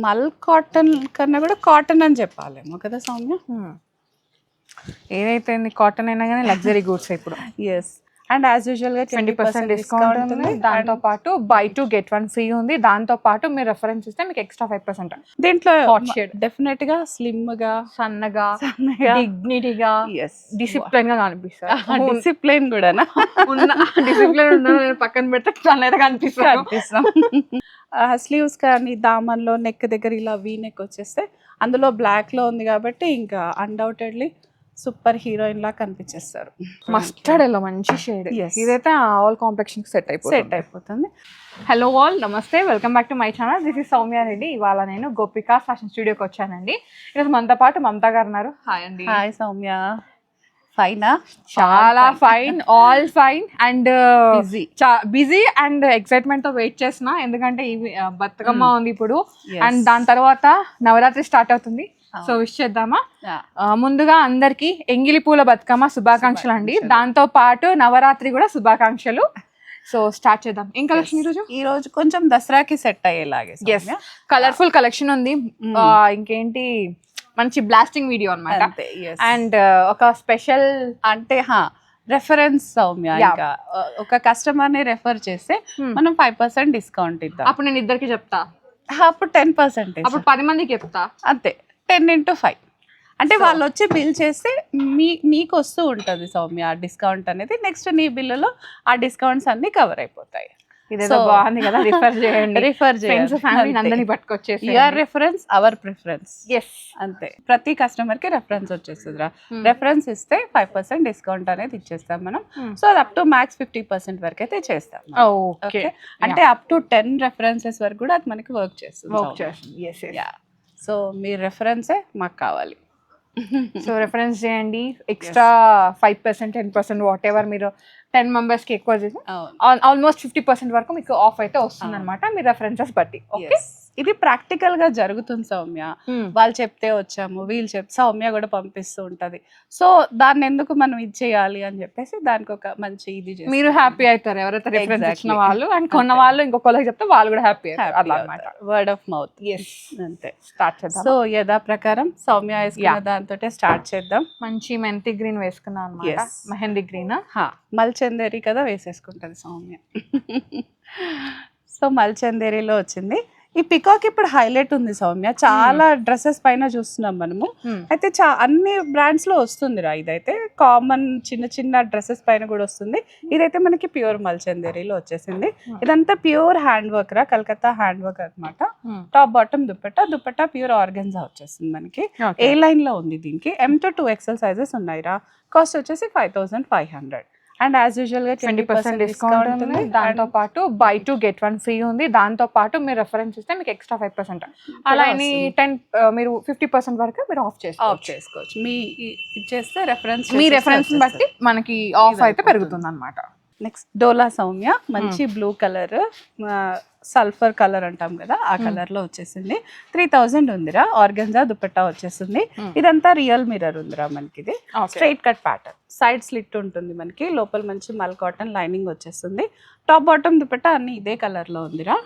మల్ కాటన్ కన్నా కూడా కాటన్ అని చెప్పాలేమో కదా సౌమ్య. ఏదైతే కాటన్ అయినా కానీ లగ్జరీ గూడ్స్ ఇప్పుడు. ఎస్, అండ్ యాజ్ యూజువల్ గా 20% డిస్కౌంట్ ఉంది. దాంతో పాటు buy 2 get 1 ఫ్రీ ఉంది. దాంతో పాటు మీరు రెఫరెన్స్ ఇస్తే మీకు ఎక్స్ట్రా 5%. దీంట్లో హాట్ షేడ్ డెఫినెట్ గా స్లిమ్ గా సన్నగా డిగ్నిటీగా డిసిప్లైన్ గా కనిపిస్తారు. డిసిప్లైన్ కూడా డిసిప్లైన్ ఉన్న పక్కన పెడితే సన్నగా కనిపిస్తాం. స్లీవ్స్ కానీ దామన్లో నెక్ దగ్గర ఇలా వీ నెక్ వచ్చేస్తే అందులో బ్లాక్ లో ఉంది కాబట్టి ఇంకా అన్డౌటెడ్లీ సూపర్ హీరోయిన్ లా కనిపించేస్తారు. మస్టర్డ్ ఎల్లో మంచి షేడ్. ఇదైతే ఆల్ కాంప్లెక్షన్ సెట్ అయిపోతుంది. హలో ఆల్, నమస్తే, welcome back to my channel. This is Soumya Reddy. ఇవాళ నేను గోపిక ఫ్యాషన్ స్టూడియోకి వచ్చానండి. ఈరోజు మనతో పాటు మమతా గారు ఉన్నారు. హాయ్ అండి. హాయ్ సౌమ్య. ఫైనా? చాలా fine, all fine and busy and excitement తో వెయిట్ చేస్తున్నా. ఎందుకంటే బతుకమ్మ ఉంది ఇప్పుడు అండ్ దాని తర్వాత నవరాత్రి స్టార్ట్ అవుతుంది. సో విష్ చేద్దామా? ముందుగా అందరికి ఎంగిలి పూల బతుకమ్మ శుభాకాంక్షలు అండి. దాంతో పాటు నవరాత్రి కూడా శుభాకాంక్షలు. సో స్టార్ట్ చేద్దాం. ఏం కలెక్షన్ ఈ రోజు? కొంచెం దసరాకి సెట్ అయ్యేలాగే కలర్ఫుల్ కలెక్షన్ ఉంది. ఇంకేంటి మంచి బ్లాస్టింగ్ వీడియో అన్నమాట. అండ్ ఒక స్పెషల్ అంటే రెఫరెన్స్ సౌమ్య, ఇంకా ఒక కస్టమర్ ని రెఫర్ చేస్తే మనం 5% డిస్కౌంట్ ఇద్దాం. అప్పుడు నేను ఇద్దరికి చెప్తా, అప్పుడు 10%, అప్పుడు 10 మందికి చెప్తా. అంతే, 10x5. అంటే వాళ్ళు వచ్చి బిల్ చేస్తే నీకు వస్తూ ఉంటుంది సౌమ్య ఆ డిస్కౌంట్ అనేది. నెక్స్ట్ నీ బిల్లులో ఆ డిస్కౌంట్స్ అన్ని కవర్ అయిపోతాయి. బాగుంది కదా, రిఫర్ చేయండి. అందరినీ పట్టుకొచ్చేసి యువర్ రిఫరెన్స్ అవర్ ప్రిఫరెన్స్. అంతే, ప్రతి కస్టమర్ కి రెఫరెన్స్ వచ్చేస్తుందిరా. రెఫరెన్స్ ఇస్తే 5% డిస్కౌంట్ అనేది ఇచ్చేస్తాం మనం. సో అది అప్ టు మ్యాక్స్ 50% వరకు అయితే చేస్తాం. అంటే అప్ టు 10 రెఫరెన్సెస్ వరకు కూడా అది మనకి వర్క్ చేస్తుంది. సో మీ రెఫరెన్సే మాకు కావాలి. సో రెఫరెన్స్ చేయండి. ఎక్స్ట్రా 5%, 10% వాట్ ఎవర్ మీరు 10 మెంబర్స్ కి ఎక్కువ చేసి ఆల్మోస్ట్ 50% వరకు మీకు ఆఫ్ అయితే వస్తుంది అనమాట, మీ రెఫరెన్సెస్ బట్టి. ఇది ప్రాక్టికల్ గా జరుగుతుంది సౌమ్య. వాళ్ళు చెప్తే వచ్చాము, వీళ్ళు చెప్తే సౌమ్య కూడా పంపిస్తూ ఉంటది. సో దాన్ని ఎందుకు మనం ఇచ్చేయాలి అని చెప్పేసి దానికి ఒక మంచి ఇది మీరు హ్యాపీ అవుతారు. ఎవరైతే రిఫరెన్స్ ఇచ్చిన వాళ్ళు అండ్ కొన్న వాళ్ళు ఇంకొకరికి చెప్తే వాళ్ళు కూడా హ్యాపీ అవుతారు. అలా అన్నమాట, వర్డ్ ఆఫ్ మౌత్. అంతే, స్టార్ట్ చేద్దాం. సో యథా ప్రకారం సౌమ్య వేసుకున్న దాంతో స్టార్ట్ చేద్దాం. మంచి మెంతి గ్రీన్ వేసుకున్నాం అనమాట, మెహందీ గ్రీన్. మల్చందేరి కదా వేసేసుకుంటది సౌమ్య. సో మల్చందేరిలో వచ్చింది. ఈ పికాక్ ఇప్పుడు హైలైట్ ఉంది సౌమ్య. చాలా డ్రెస్సెస్ పైన చూస్తున్నాం మనము. అయితే అన్ని బ్రాండ్స్ లో వస్తుందిరా. ఇదైతే కామన్ చిన్న చిన్న డ్రెస్సెస్ పైన కూడా వస్తుంది. ఇదైతే మనకి ప్యూర్ మల్చందేరిలో వచ్చేసింది. ఇదంతా ప్యూర్ హ్యాండ్ వర్క్ రా, కలకత్తా హ్యాండ్ వర్క్ అనమాట. Top bottom dupatta pure organza వచ్చేసింది మనకి. ఏ లైన్ లో ఉంది. దీనికి M to 2XL సైజెస్ ఉన్నాయి రా. కాస్ట్ వచ్చేసి 5500. అండ్ యాజ్ యూజువల్ గా 20% డిస్కౌంట్ ఉంది. దాంతో పాటు buy 2 get 1 ఫ్రీ ఉంది. దాంతో పాటు మీరు రెఫరెన్స్ ఇస్తే మీకు ఎక్స్ట్రా 5%, అలా 10 మీరు 50% వరకు మీరు ఆఫ్ చేసుకోవచ్చు. మీ ఇచ్చేస్తే మీ రెఫరెన్స్ బట్టి మనకి ఆఫ్ అయితే పెరుగుతుంది అనమాట. నెక్స్ట్ డోలా సౌమ్య, మంచి బ్లూ కలర్, సల్ఫర్ కలర్ అంటాం కదా, ఆ కలర్ లో వచ్చేసింది. 3000 ఉందిరా. ఆర్గన్జా దుపట్టా వచ్చేసింది. ఇదంతా రియల్ మిర్రర్ ఉందిరా మనకి. ఇది straight cut pattern, side slit ఉంటుంది మనకి. లోపల మంచి మల్ కాటన్ లైనింగ్ వచ్చేస్తుంది. టాప్ బాటమ్ దుపట్టా అన్ని ఇదే కలర్ లో ఉందిరా.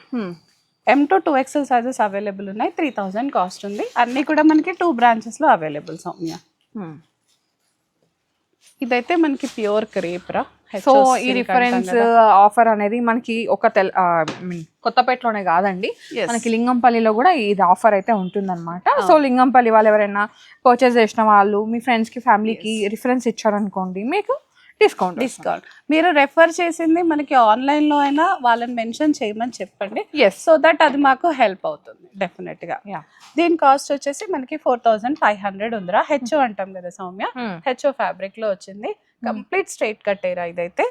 M to 2XL sizes available ఉన్నాయి. 3000 కాస్ట్ ఉంది. అన్ని కూడా మనకి 2 బ్రాంచెస్ లో అవైలబుల్ సౌమ్య. ఇదైతే మనకి ప్యూర్ క్రేప్ రా. సో ఈ రిఫరెన్స్ ఆఫర్ అనేది మనకి ఒక కొత్తపేటలోనే కాదండి, మనకి లింగంపల్లిలో కూడా ఇది ఆఫర్ అయితే ఉంటుందన్నమాట. సో లింగంపల్లి వాళ్ళు ఎవరైనా పర్చేస్ చేసిన వాళ్ళు మీ ఫ్రెండ్స్ కి ఫ్యామిలీకి రిఫరెన్స్ ఇచ్చారనుకోండి, మీకు డిస్కౌంట్. మీరు రెఫర్ చేసింది మనకి ఆన్లైన్ లో అయినా వాళ్ళని మెన్షన్ చేయమని చెప్పండి. సో దట్ అది మాకు హెల్ప్ అవుతుంది డెఫినెట్ గా. దీని కాస్ట్ వచ్చేసి మనకి 4500 ఉందిరా. హెచ్ఓ అంటాం కదా సౌమ్య, హెచ్ఓ ఫ్యాబ్రిక్ లో వచ్చింది. కంప్లీట్ స్ట్రైట్ కట్టేరా. ఇదైతే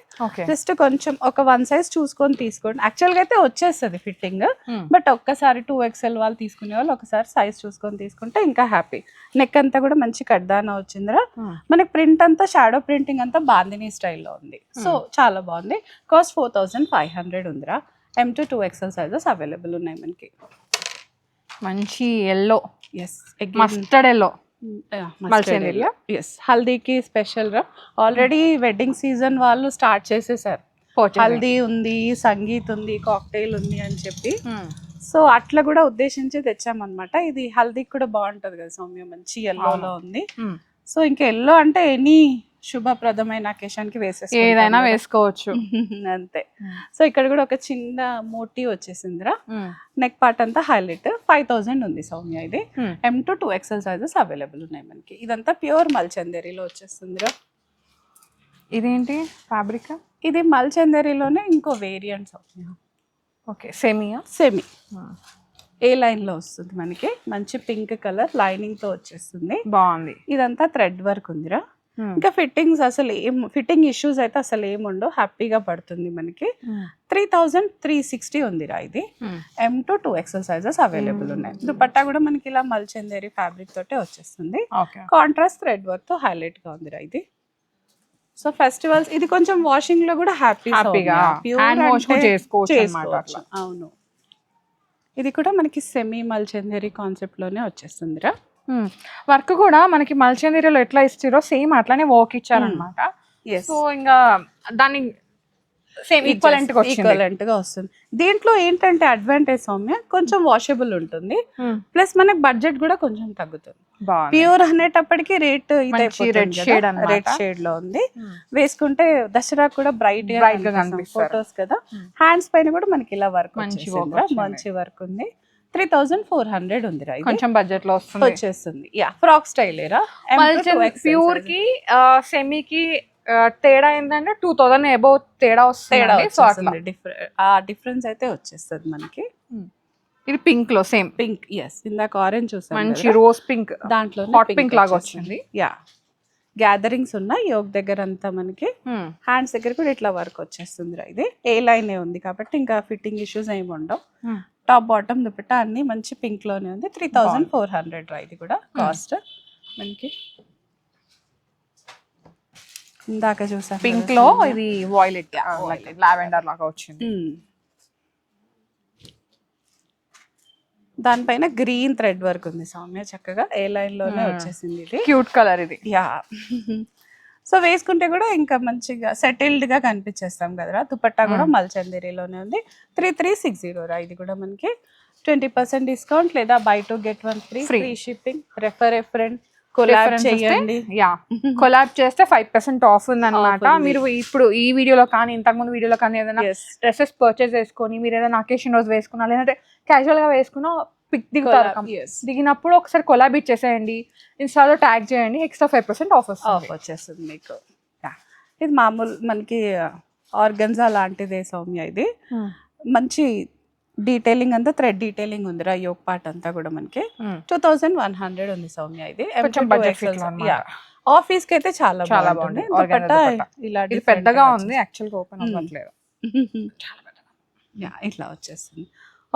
జస్ట్ కొంచెం ఒక 1 సైజ్ చూసుకొని తీసుకోండి. యాక్చువల్ గా అయితే వచ్చేస్తుంది ఫిట్టింగ్, బట్ ఒక్కసారి 2XL వాళ్ళు తీసుకునే వాళ్ళు ఒకసారి సైజ్ చూసుకొని తీసుకుంటే ఇంకా హ్యాపీ. నెక్ అంతా కూడా మంచి కడ్దానా వచ్చిందిరా. మనకి ప్రింట్ అంతా షాడో ప్రింటింగ్ అంతా బాందినీ స్టైల్లో ఉంది. సో చాలా బాగుంది. కాస్ట్ 4500 ఉందిరా. M to 2XL sizes available ఉన్నాయి మనకి. మంచి ఎల్లో, మస్టర్డ్ ఎల్లో, హల్దీకి స్పెషల్ రా. ఆల్రెడీ వెడ్డింగ్ సీజన్ వాళ్ళు స్టార్ట్ చేసేసారు. హల్దీ ఉంది, సంగీత్ ఉంది, కాక్టైల్ ఉంది అని చెప్పి. సో అట్లా కూడా ఉద్దేశించి తెచ్చామన్నమాట. ఇది హల్దీకి కూడా బాగుంటది కదా సౌమ్య, మంచి ఎల్లోలో ఉంది. సో ఇంకా ఎల్లో అంటే ఎనీ శుభప్రదమైన అకేషన్ కి ఏదైనా వేసుకోవచ్చు అంతే. సో ఇక్కడ కూడా ఒక చిన్న మోటివ్ వచ్చేసిందిరా, నెక్ పార్ట్ అంతా హైలైట్. 5000 ఉంది సౌమ్య. ఇది M to 2XL sizes available ఉన్నాయి మనకి. ఇదంతా ప్యూర్ మల్చందేరిలో వచ్చేస్తుందిరా. ఇదేంటి ఫ్యాబ్రిక్? ఇది మల్చందేరిలోనే ఇంకో variant Soumya. Okay, semiya? Semi ఏ లైన్ లో వస్తుంది మనకి, మంచి పింక్ కలర్ లైనింగ్ తో వచ్చేస్తుంది. బాగుంది. ఇదంతా థ్రెడ్ వర్క్ ఉందిరా. ఇంకా ఫిట్టింగ్స్ అసలు ఫిట్టింగ్ ఇష్యూస్ అయితే అసలు ఏముండో, హ్యాపీగా పడుతుంది మనకి. 3360 ఉందిరా. ఇది M to 2XL sizes available ఉన్నాయి. దుపట్టా కూడా మనకి ఇలా మల్చందేరి ఫ్యాబ్రిక్ తోటే వచ్చేస్తుంది. కాంట్రాస్ట్ థ్రెడ్ వర్క్ తో హైలైట్ గా ఉందిరా ఇది. సో ఫెస్టివల్స్ ఇది కొంచెం వాషింగ్ లో కూడా హ్యాపీగా చేసుకోవచ్చు. అవును, ఇది కూడా మనకి సెమీ మల్చందేరి కాన్సెప్ట్ లోనే వచ్చేస్తుందిరా. వర్క్ కూడా మనకి మల్చందేరిలో ఎట్లా ఇస్తారో సేమ్ అట్లానే వర్క్ ఇచ్చారనమాట. సో ఇంకా దాన్ని సేమ్ ఈక్వలెంట్ గా వస్తుంది. దీంట్లో ఏంటంటే అడ్వాంటేజ్ సౌమ్య, కొంచెం వాషబుల్ ఉంటుంది, ప్లస్ మనకి బడ్జెట్ కూడా కొంచెం తగ్గుతుంది. ప్యూర్ అనేటప్పటికి రేట్ రెడ్ షేడ్ లో ఉంది. వేసుకుంటే దసరా కూడా బ్రైట్ గా ఫోటోస్ కదా. హ్యాండ్స్ పైన కూడా మనకి ఇలా వర్క్ మంచి వర్క్ ఉంది. 3400 ఉంది. కొంచెం బడ్జెట్ లో వచ్చేస్తుంది. యా, ఫ్రాక్ స్టైల్ ఏరా. ప్యూర్ కి సెమీకి తేడా ఏంటంటే 2000 అబౌవ్ తేడా వస్తుంది. డిఫరెన్స్ అయితే వచ్చేస్తుంది మనకి. ఇది పింక్ లో సేమ్ పింక్, ఎస్ ఇందాక ఆరెంజ్ చూసాం, మంచి రోజ్ పింక్, దాంట్లో హాట్ పింక్ లాగా వచ్చింది. యా, గ్యాదరింగ్స్ ఉన్నాయి యోగ్ దగ్గర అంతా మనకి. హ్యాండ్స్ దగ్గర కూడా ఇట్లా వర్క్ వచ్చేస్తుంది. ఇది ఏ లైన్ ఉంది కాబట్టి ఇంకా ఫిట్టింగ్ ఇష్యూస్ ఏమి ఉండవు. టాప్ బాటమ్ దుపట్టా అన్ని మంచి పింక్ లోనే ఉంది. 3400 రా. ఇది కూడా కాస్ట్ మనకి ఇందాక చూసా పింక్ లో, ఇది వాయిలెట్ లావెండర్ లాగా వచ్చింది. దానిపైన గ్రీన్ థ్రెడ్ వర్క్ ఉంది సౌమ్య, చక్కగా ఏ లైన్ లోనే వచ్చేసింది. ఇది క్యూట్ కలర్ ఇది. యా, సో వేసుకుంటే కూడా ఇంకా మంచిగా సెటిల్డ్ గా కనిపించేస్తాం కదరా. దుపట్టా కూడా మల్చందేరిలోనే ఉంది. 3360 రా. ఇది కూడా మనకి 20% డిస్కౌంట్ లేదా by 2 get 1 free shipping. Refer A friend, collab చేయండి. యా, కొలాబ్ చేస్తే 5% ఆఫ్ ఉంది అనమాట. మీరు ఇప్పుడు ఈ వీడియోలో కానీ ఇంతకుముందు వీడియోలో కానీ ఏదైనా డ్రెస్సెస్ పర్చేస్ చేసుకొని మీరు ఏదైనా అకేషన్ రోజు వేసుకున్నా, లేదంటే క్యాజువల్ గా వేసుకున్నా పిక్ దిగుతారు. దిగినప్పుడు ఒకసారి కొలాబ్ ఇచ్చేసేయండి, ఇన్స్టాలో ట్యాగ్ చేయండి, ఎక్స్ట్రా 5% ఆఫ్ వచ్చేస్తుంది మీకు. ఇది మామూలు మనకి ఆర్గన్జా లాంటిదే సౌమ్య. ఇది మంచి డీటెయిలింగ్ అంతా థ్రెడ్ డీటెయిలింగ్ ఉందిరా. యోగ్ పార్ట్ అంతా కూడా మనకి 2100 ఉంది సౌమ్య. ఇది ఆఫీస్ కి అయితే చాలా బాగుంది. ఇలా పెద్దగా ఉంది, యాక్చువల్ గా ఓపెన్ అవ్వట్లేదు. ఇట్లా వచ్చేస్తుంది.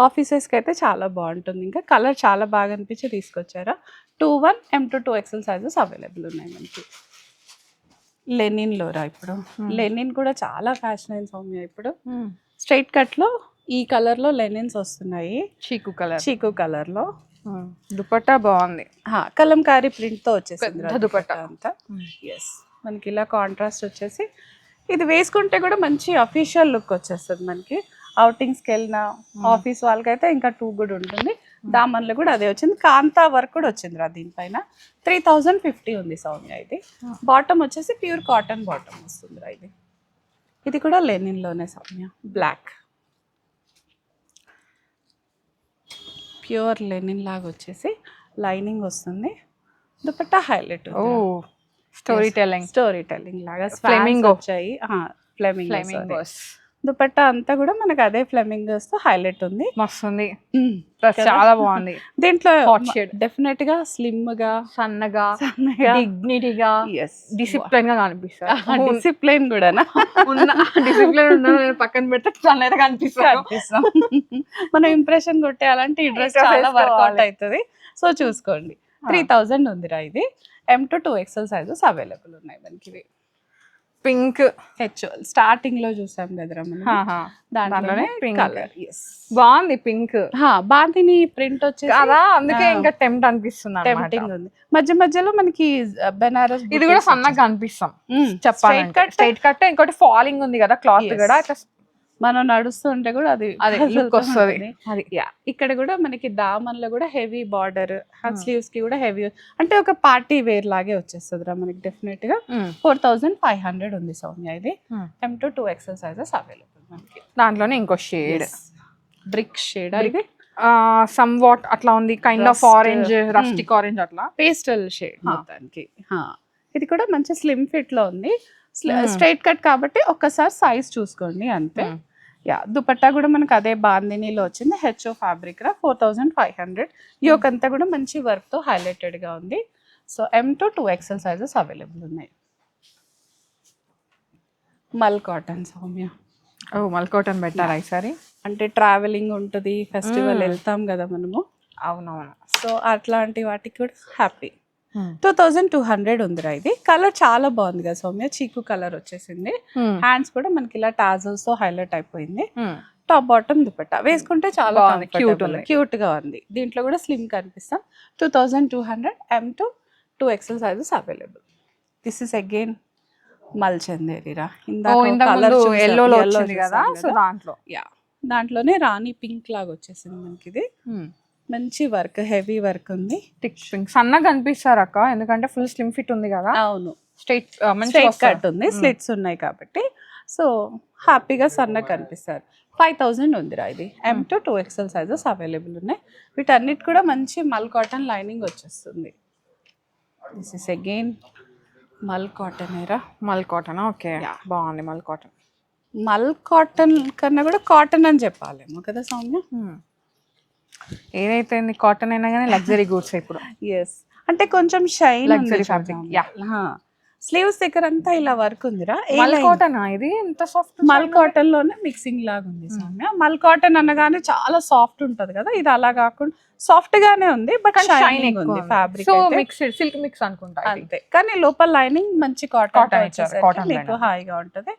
ఆఫీసెస్ కి అయితే చాలా బాగుంటుంది. ఇంకా కలర్ చాలా బాగా అనిపించి తీసుకొచ్చారా. 21 M to 2XL sizes available ఉన్నాయి మనకి. లెనిన్ లో రా. ఇప్పుడు లెనిన్ కూడా చాలా ఫ్యాషన్ అయింది సౌమ్య. ఇప్పుడు స్ట్రైట్ కట్ లో ఈ కలర్ లో లెనిన్స్ వస్తున్నాయి. చీకు కలర్ లో దుపట్టా బాగుంది. కలంకారీ ప్రింట్ తో వచ్చేసింది దుపట్టా అంతా. ఎస్, మనకి ఇలా కాంట్రాస్ట్ వచ్చేసి ఇది వేసుకుంటే కూడా మంచి అఫీషియల్ లుక్ వచ్చేస్తుంది మనకి. అవుటింగ్స్కి వెళ్ళినా ఆఫీస్ వాళ్ళకైతే ఇంకా టూ గుడ్ ఉంటుంది. దామన్లో కూడా అదే వచ్చింది. కాంతా వర్క్ కూడా వచ్చింది రా దీనిపైన. 3050 ఉంది సౌమ్య. ఇది బాటమ్ వచ్చేసి ప్యూర్ కాటన్ బాటమ్ వస్తుంది రా. ఇది కూడా లెనిన్లోనే సౌమ్య. బ్లాక్ ప్యూర్ లెనిన్ లాగా వచ్చేసి లైనింగ్ వస్తుంది. దుపట్టా హైలైట్. స్టోరీ టెల్లింగ్ లాగా ఫ్లెమింగ్ వచ్చాయి. ఫ్లెమింగ్ దుపట్టా అంతా కూడా మనకి అదే ఫ్లెమింగోస్ తో హైలైట్ ఉంది. మస్తుంది, చాలా బాగుంది. దీంట్లో డెఫినెట్ గా స్లిమ్ గా సన్నగా డిగ్నిటీగా డిసిప్లైన్ గా కనిపిస్తారు. డిసిప్లైన్ కూడా డిసిప్లైన్ ఉన్నా పక్కన పెడితే చాలా కనిపిస్తాం. మనం ఇంప్రెషన్ కొట్టేయాలంటే ఈ డ్రెస్ చాలా వర్కౌట్ అవుతుంది. సో చూసుకోండి. 3000 ఉందిరా. ఇది M to 2XL sizes available ఉన్నాయి మనకి. పింక్ స్టార్టింగ్ లో చూసాం కదరా మనం, దాంట్లోనే కలర్ బాగుంది. పింక్ బాందిని ప్రింట్ వచ్చేసి కదా, అందుకే ఇంకా టెంప్ట్ అనిపిస్తుంది. టెంప్టింగ్ ఉంది. మధ్య మధ్యలో మనకి బెనారస్ ఇది కూడా సన్నగా కనిపిస్తాం చెప్పాలి. స్ట్రైట్ కట్ ఇంకోటి ఫాలింగ్ ఉంది కదా క్లాత్ కూడా, ఇట్లా మనం నడుస్తుంటే కూడా అది అది లుక్ వస్తుంది. అది యా ఇక్కడ కూడా మనకి దామన్లో కూడా హెవీ బార్డర్, స్లీవ్స్ కి కూడా హెవీ, అంటే ఒక పార్టీ వేర్ లాగే వచ్చేస్తుంది రా మనకి డెఫినెట్ గా. 4500 ఉంది సౌమ్య. ఇది M to 2XL sizes available మనకి. దాంట్లోనే ఇంకో షేడ్ బ్రిక్ షేడ్, ఇది సమ్ వాట్ అట్లా ఉంది, kind of orange, rustic orange అట్లా పేస్టల్ షేడ్ మొత్తానికి. ఇది కూడా మంచి స్లిమ్ ఫిట్ లో ఉంది, స్ట్రైట్ కట్ కాబట్టి ఒక్కసారి సైజ్ చూసుకోండి అంతే. యా దుపట్టా కూడా మనకు అదే బాందినీలో వచ్చింది, హెచ్ఓ ఫ్యాబ్రిక్ రా. 4500. యోక్ అంతా కూడా మంచి వర్క్ తో హైలైటెడ్ గా ఉంది. So M to 2XL sizes available ఉన్నాయి. మల్ కాటన్ సౌమ్య. మల్ కాటన్ పెట్టారా ఈసారి? అంటే ట్రావెలింగ్ ఉంటుంది, ఫెస్టివల్ వెళ్తాం కదా మనము. అవునవును. సో అట్లాంటి వాటికి కూడా హ్యాపీ. 2200 ఉందిరా. ఇది కలర్ చాలా బాగుంది కదా సౌమ్య, చీకు కలర్ వచ్చేసింది. హ్యాండ్స్ కూడా మనకి ఇలా టాజల్స్ తో హైలైట్ అయిపోయింది. టాప్ బాటమ్ దుపట్టా వేసుకుంటే చాలా క్యూట్ గా ఉంది. దీంట్లో కూడా స్లిమ్ కనిపిస్తాం. 2200 M to 2XL sizes available. This is again మల్చందేరిరా. ఎల్లోలో వచ్చింది కదా, సో దాంట్లో యా దాంట్లోనే రాణి పింక్ లాగా వచ్చేసింది మనకి. ఇది మంచి వర్క్, హెవీ వర్క్ ఉంది. టిక్ పింక్ సన్నగా కనిపిస్తారు అక్క, ఎందుకంటే ఫుల్ స్లిమ్ ఫిట్ ఉంది కదా. అవును, స్ట్రైట్ కట్ ఉంది, స్లిట్స్ ఉన్నాయి కాబట్టి సో హ్యాపీగా సన్నగా కనిపిస్తారు. 5000 ఉందిరా. ఇది M to 2XL sizes available ఉన్నాయి. వీటన్నిటి కూడా మంచి మల్ కాటన్ లైనింగ్ వచ్చేస్తుంది. దిస్ ఇస్ అగైన్ మల్ కాటన్ ఏరా. మల్ కాటన్ ఓకే, బాగుంది. మల్ కాటన్, మల్ కాటన్ కన్నా కూడా కాటన్ అని చెప్పాలేమో కదా సౌమ్య. ఏదైతే కాటన్ అయినా కానీ లగ్జరీ గూడ్స్ ఇప్పుడు. ఎస్, అంటే కొంచెం shine luxury fabric. Yeah sleeves దగ్గర అంతా ఇలా వర్క్ ఉందిరా. మల్ కాటన్ ఇది ఎంత సాఫ్ట్. మల్ కాటన్ లోనే మిక్సింగ్ లాగా ఉంది సౌమ్య. మల్ కాటన్ అనగానే చాలా సాఫ్ట్ ఉంటది కదా, ఇది అలా కాకుండా సాఫ్ట్ గానే ఉంది, బట్ షైనింగ్ ఉంది fabric. So mixed silk mix అనుకుంటా అంతే, కానీ లోపల లైనింగ్ మంచి కాటన్ మీకు హాయిగా ఉంటది.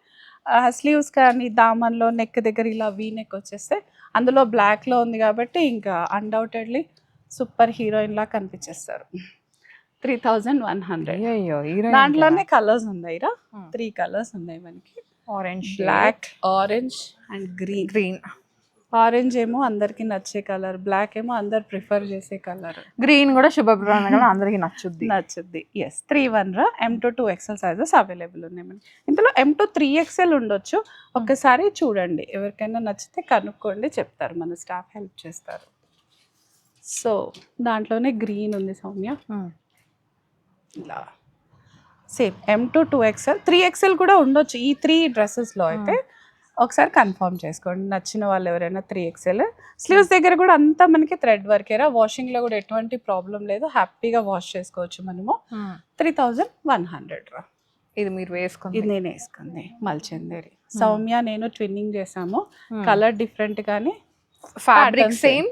స్లీవ్స్ కానీ దామన్లో నెక్ దగ్గర ఇలా వీ నెక్ వచ్చేస్తే, అందులో బ్లాక్ లో ఉంది కాబట్టి ఇంకా అన్డౌటెడ్లీ సూపర్ హీరోయిన్ లా కనిపించేస్తారు. 3100. దాంట్లోనే కలర్స్ ఉన్నాయి రా. 3 కలర్స్ ఉన్నాయి మనకి. Orange, black, orange and green. Orange ఏమో అందరికి నచ్చే కలర్, బ్లాక్ ఏమో అందరు ప్రిఫర్ చేసే కలర్, గ్రీన్ కూడా శుభ్రమైన కూడా అందరికి నచ్చుద్ది. ఎస్, 31 రా. M to 2XL sizes available ఉన్నాయి మనకి. ఇందులో M to 3XL ఉండొచ్చు. ఒక్కసారి చూడండి, ఎవరికైనా నచ్చితే కనుక్కోండి, చెప్తారు, మన స్టాఫ్ హెల్ప్ చేస్తారు. సో దాంట్లోనే గ్రీన్ ఉంది సౌమ్య. ఇలా same M to 2XL, 3XL కూడా ఉండొచ్చు ఈ 3 డ్రెస్సెస్లో అయితే. ఒకసారి కన్ఫర్మ్ చేసుకోండి, నచ్చిన వాళ్ళు ఎవరైనా. 3XL స్లీవ్స్ దగ్గర కూడా అంతా మనకి థ్రెడ్ వర్కేరా. వాషింగ్ లో కూడా ఎటువంటి ప్రాబ్లం లేదు, హ్యాపీగా వాష్ చేసుకోవచ్చు మనము. 3100 రా. ఇది మీరు వేసుకుంది, ఇది నేను వేసుకుంది మల్చందేరి. సౌమ్య నేను ట్విన్నింగ్ చేసాము, కలర్ డిఫరెంట్ కానీ ఫ్యాబ్రిక్ సేమ్,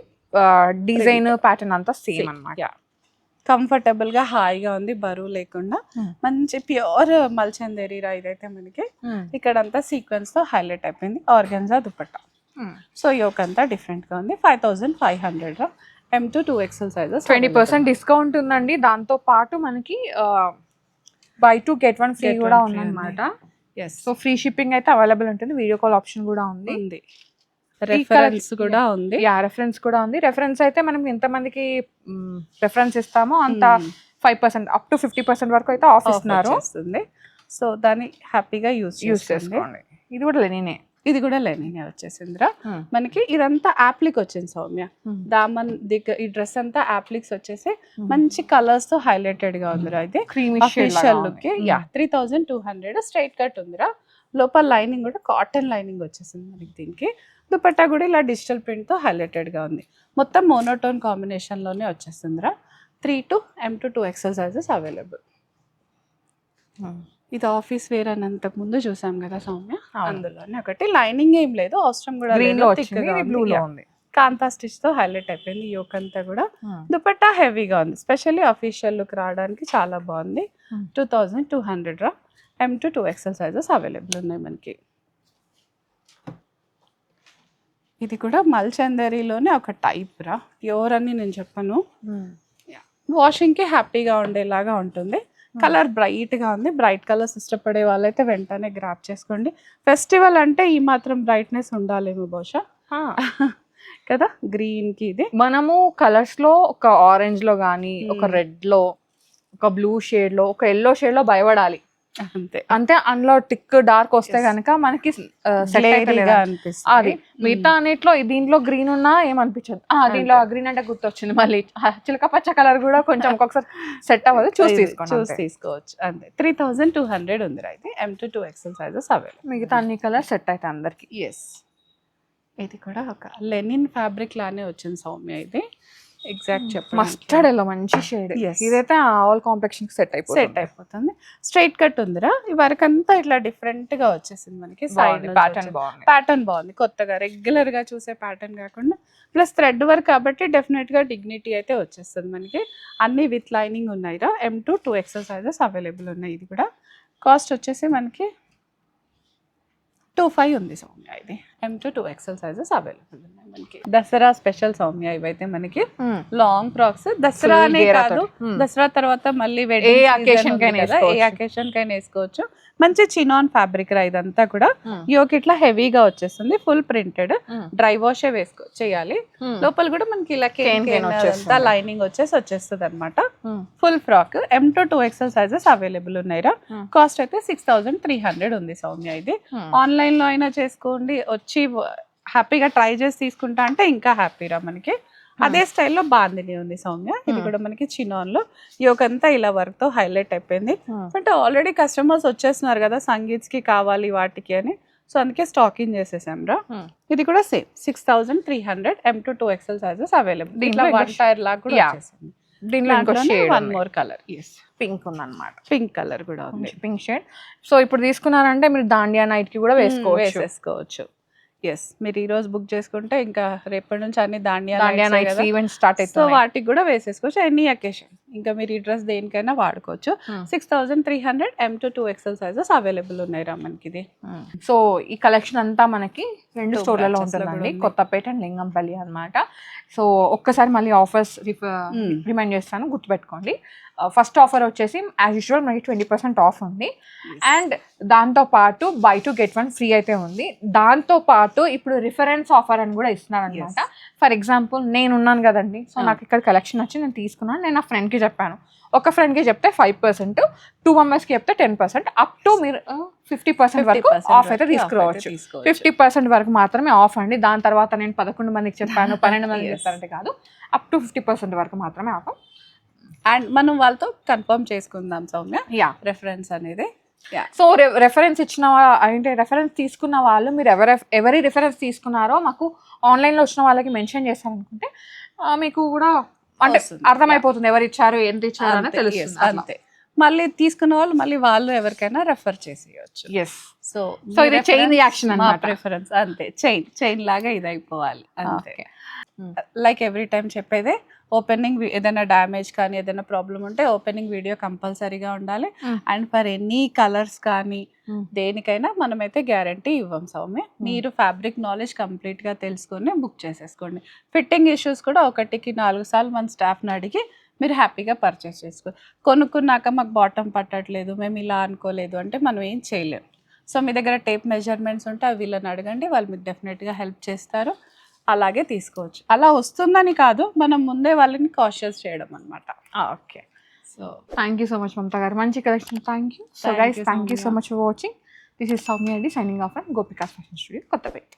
డిజైన్ ప్యాటర్న్ అంతా సేమ్ అన్నమాట. కంఫర్టబుల్ గా హాయిగా ఉంది, బరువు లేకుండా. మంచి ప్యూర్ మల్చందేరి రా ఇదైతే మనకి. ఇక్కడ అంతా సీక్వెన్స్ తో హైలైట్ అయిపోయింది, ఆర్గన్జా దుపట్టా. సో యోక్ అంతా డిఫరెంట్ గా ఉంది. 5500 రా. M to 2XL sizes. 20% discount ఉందండి. దాంతో పాటు మనకి buy 2 get 1 ఫ్రీ కూడా ఉందన్నమాట. సో ఫ్రీ షిప్పింగ్ అయితే అవైలబుల్ ఉంటుంది, వీడియో కాల్ ఆప్షన్ కూడా ఉంది. రెఫరెన్స్ కూడా ఉంది. రెఫరెన్స్ కూడా ఉంది. రెఫరెన్స్ అయితే మనం ఎంతమందికి రెఫరెన్స్ ఇస్తామో అంత 5% అప్ టు 50% వరకు అయితే ఆఫ్ ఇస్తున్నారు. సో దాన్ని హ్యాపీగా యూజ్ చేసుకోండి. ఇది కూడా లెనినే, ఇది కూడా లెనినే వచ్చేసిందిరా మనకి. ఇదంతా యాప్లిక్ వచ్చింది సౌమ్య. దామన్ దగ్గర ఈ డ్రెస్ అంతా యాప్లిక్స్ వచ్చేసి మంచి కలర్స్ తో హైలైటెడ్ గా ఉందిరా. ఇది అఫీషియల్ లుక్. 3200 స్ట్రైట్ కట్ ఉందిరా. లోపల లైనింగ్ కూడా కాటన్ లైనింగ్ వచ్చేసింది మనకి. దీనికి దుపట్టా కూడా ఇలా డిజిటల్ ప్రింట్ తో హైలైటెడ్ గా ఉంది. మొత్తం మోనోటోన్ కాంబినేషన్ లోనే వచ్చేస్తుందిరా. 3 to M to 2XL sizes available. ఇది ఆఫీస్ వేర్ అని అంతకు ముందు చూసాం కదా సౌమ్య, అందులోనే ఒకటి. లైనింగ్ ఏం లేదు, అవసరం కూడా లేదు. కాంతా స్టిచ్ తో హైలైట్ అయిపోయింది యోక్ అంతా కూడా. దుపట్టా హెవీగా ఉంది, స్పెషల్లీ అఫీషియల్ లుక్ రావడానికి చాలా బాగుంది. 2200 రా. M to 2XL sizes available ఉన్నాయి మనకి. ఇది కూడా మల్చందరిలోనే ఒక టైప్ రా. ప్యూర్ అని నేను చెప్పను, వాషింగ్కి హ్యాపీగా ఉండేలాగా ఉంటుంది. కలర్ బ్రైట్ గా ఉంది. బ్రైట్ కలర్స్ ఇష్టపడే వాళ్ళైతే వెంటనే గ్రాప్ చేసుకోండి. ఫెస్టివల్ అంటే ఈ మాత్రం బ్రైట్నెస్ ఉండాలేమో బహుశా కదా. గ్రీన్ కి ఇది మనము కలర్స్ లో ఒక ఆరెంజ్ లో గానీ, ఒక రెడ్ లో, ఒక బ్లూ షేడ్ లో, ఒక ఎల్లో షేడ్ లో భయపడాలి అంతే. అంటే అందులో టిక్ డార్క్ వస్తే గనక మనకి సెట్ Glary-గా అనిపిస్తుంది. అది మిగతా అన్నిట్లో దీంట్లో గ్రీన్ ఉన్నా ఏమనిపించదు. దీంట్లో గ్రీన్ అంటే గుర్తొచ్చింది మళ్ళీ చిలక పచ్చ కలర్ కూడా కొంచెం ఒక్కొక్కసారి సెట్ అవ్వదు, చూసి తీసుకోవచ్చు అంతే. 3200 ఉంది అయితే M2 2XL సైజెస్ అవైలబుల్. మిగతా అన్ని కలర్ సెట్ అవుతాయి అందరికి. ఎస్, ఇది కూడా ఒక లెనిన్ ఫ్యాబ్రిక్ లానే వచ్చింది సౌమ్య. ఇది ఎగ్జాక్ట్ చెప్పండి, మస్టర్డ్ ఎల్లో మంచి షేడ్. ఇదైతే ఆల్ కాంప్లెక్షన్ సెట్ అయిపోతుంది. స్ట్రైట్ కట్ ఉందిరా, ఈ వరకు అంతా ఇట్లా డిఫరెంట్ గా వచ్చేసింది మనకి. సైడ్ ప్యాటర్న్ బాగుంది, కొత్తగా రెగ్యులర్ గా చూసే ప్యాటర్న్ కాకుండా ప్లస్ థ్రెడ్ వర్క్ కాబట్టి డెఫినెట్ గా డిగ్నిటీ అయితే వచ్చేస్తుంది మనకి. అన్ని విత్ లైనింగ్ ఉన్నాయిరా. M2 2XL సైజెస్ అవైలబుల్ ఉన్నాయి. ఇది కూడా కాస్ట్ వచ్చేసి మనకి 25 ఉంది సౌమ్య. ఇది M2 2XL సైజెస్ అవైలబుల్ ఉన్నాయి మనకి. దసరా స్పెషల్ సౌమ్య ఇవైతే మనకి లాంగ్ ఫ్రాక్స్. దసరా అనే కాదు, దసరా తర్వాత మళ్ళీ ఏ అకేషన్ కైనా వేసుకోవచ్చు. మంచి చినాన్ ఫ్యాబ్రిక్ రా ఇదంతా కూడా. యోకి ఇట్లా హెవీగా వచ్చేస్తుంది, ఫుల్ ప్రింటెడ్. డ్రై వాష్ చేయాలి. లోపల కూడా మనకి ఇలా లైనింగ్ వచ్చేస్తుంది అనమాట. Full frock. M2 2XL sizes available ఉన్నాయిరా. కాస్ట్ అయితే 6300 ఉంది సౌమ్య. ఇది ఆన్లైన్ లో అయినా చేసుకోండి, వచ్చి హ్యాపీగా ట్రై చేసి తీసుకుంటా అంటే ఇంకా హ్యాపీరా మనకి. అదే స్టైల్లో బాందిని ఉంది సౌమ్య. ఇది కూడా మనకి చినాన్ లో యోకంతా ఇలా వర్క్ తో హైలైట్ అయిపోయింది. అంటే ఆల్రెడీ కస్టమర్స్ వచ్చేస్తున్నారు కదా సంగీత్స్ కి కావాలి వాటికి అని, సో అందుకే స్టాకింగ్ చేసేసాం రా. ఇది కూడా same 6300 M2 2XL sizes available. దీంట్లో వన్ టైర్ లాగా కూడా వచ్చేసింది. దీంట్లో వన్ మోర్ కలర్ పింక్ ఉందన్నమాట. పింక్ కలర్ కూడా ఉంది, పింక్ షేడ్. సో ఇప్పుడు తీసుకున్నారంటే మీరు దాండియా నైట్ కి కూడా వేసేసుకోవచ్చు. ఎస్, మీరు ఈ రోజు బుక్ చేసుకుంటే ఇంకా రేపటి నుంచి అన్ని దాండియా నైట్స్ ఈవెంట్ స్టార్ట్ అవుతుంది, సో వాటికి కూడా వేసేసుకోవచ్చు. ఎనీ అకేషన్ ఇంకా మీరు ఈ డ్రెస్ దేనికైనా వాడుకోవచ్చు. 6300 M2 2XL సైజెస్ అవైలబుల్ ఉన్నాయి రా మనకి. ఇది సో ఈ కలెక్షన్ అంతా మనకి 2 స్టోర్లలో ఉంటుందండి, కొత్తపేట అండ్ లింగంపల్లి అన్నమాట. సో ఒక్కసారి మళ్ళీ ఆఫర్స్ రిమైండ్ చేస్తాను, గుర్తుపెట్టుకోండి. ఫస్ట్ ఆఫర్ వచ్చేసి యాజ్ యూజువల్ మనకి 20% ఆఫ్ ఉంది. అండ్ దాంతోపాటు buy 2 get 1 ఫ్రీ అయితే ఉంది. దాంతోపాటు ఇప్పుడు రిఫరెన్స్ ఆఫర్ అని కూడా ఇస్తున్నారు అనమాట. ఫర్ ఎగ్జాంపుల్ నేను ఉన్నాను కదండి, సో నాకు ఇక్కడ కలెక్షన్ వచ్చి నేను తీసుకున్నాను, నేను నా ఫ్రెండ్కి చెప్పాను. ఒక ఫ్రెండ్కి చెప్తే 5%, 2 మెంబర్స్కి చెప్తే 10%, అప్ టు మీరు 50% వరకు ఆఫ్ అయితే తీసుకురావచ్చు. 50% వరకు మాత్రమే ఆఫ్ అండి. దాని తర్వాత నేను 11 మందికి చెప్పాను, 12 మందికి చెప్తారంటే కాదు, అప్ టు 50% వరకు మాత్రమే ఆఫ్. అండ్ మనం వాళ్ళతో కన్ఫర్మ్ చేసుకుందాం సౌమ్య రెఫరెన్స్ అనేది. సో రెఫరెన్స్ ఇచ్చిన అంటే రెఫరెన్స్ తీసుకున్న వాళ్ళు మీరు ఎవరి రెఫరెన్స్ తీసుకున్నారో మాకు ఆన్లైన్లో వచ్చిన వాళ్ళకి మెన్షన్ చేస్తారనుకుంటే మీకు కూడా అంటే అర్థమైపోతుంది ఎవరు ఇచ్చారు, ఎంత ఇచ్చారు అని తెలుస్తుంది. అంతే, మళ్ళీ తీసుకున్న వాళ్ళు మళ్ళీ వాళ్ళు ఎవరికైనా రెఫర్ చేసేయచ్చు. సో ఇది చైన్ రియాక్షన్ అన్నమాట. రెఫరెన్స్ అంతే, చైన్ లాగా ఇది అయిపోవాలి అంతే. లైక్ ఎవ్రీ టైం చెప్పేదే, ఓపెనింగ్ ఏదైనా డ్యామేజ్ కానీ ఏదైనా ప్రాబ్లం ఉంటే ఓపెనింగ్ వీడియో కంపల్సరీగా ఉండాలి. అండ్ ఫర్ ఎనీ కలర్స్ కానీ దేనికైనా మనమైతే గ్యారంటీ ఇవ్వం సౌమ్య. మీరు ఫ్యాబ్రిక్ నాలెడ్జ్ కంప్లీట్గా తెలుసుకొని బుక్ చేసేసుకోండి. ఫిట్టింగ్ ఇష్యూస్ కూడా 1కి 4 సార్లు మన స్టాఫ్ని అడిగి మీరు హ్యాపీగా పర్చేస్ చేసుకో. కొనుక్కున్నాక మాకు బాటమ్ పట్టట్లేదు, మేము ఇలా అనుకోలేదు అంటే మనం ఏం చేయలేము. సో మీ దగ్గర టేప్ మెజర్మెంట్స్ ఉంటే అవి వీళ్ళని అడగండి, వాళ్ళు మీకు డెఫినెట్గా హెల్ప్ చేస్తారు. అలాగే తీసుకోవచ్చు. అలా వస్తుందని కాదు, మనం ముందే వాళ్ళని కాషియస్ చేయడం అనమాట. Okay, so thank you so much Mamata గారు, మంచి collection. Thank you. So guys, thank you so much for watching. This is Soumya అండి, signing off and Gopika fashion studio, Kothapeta.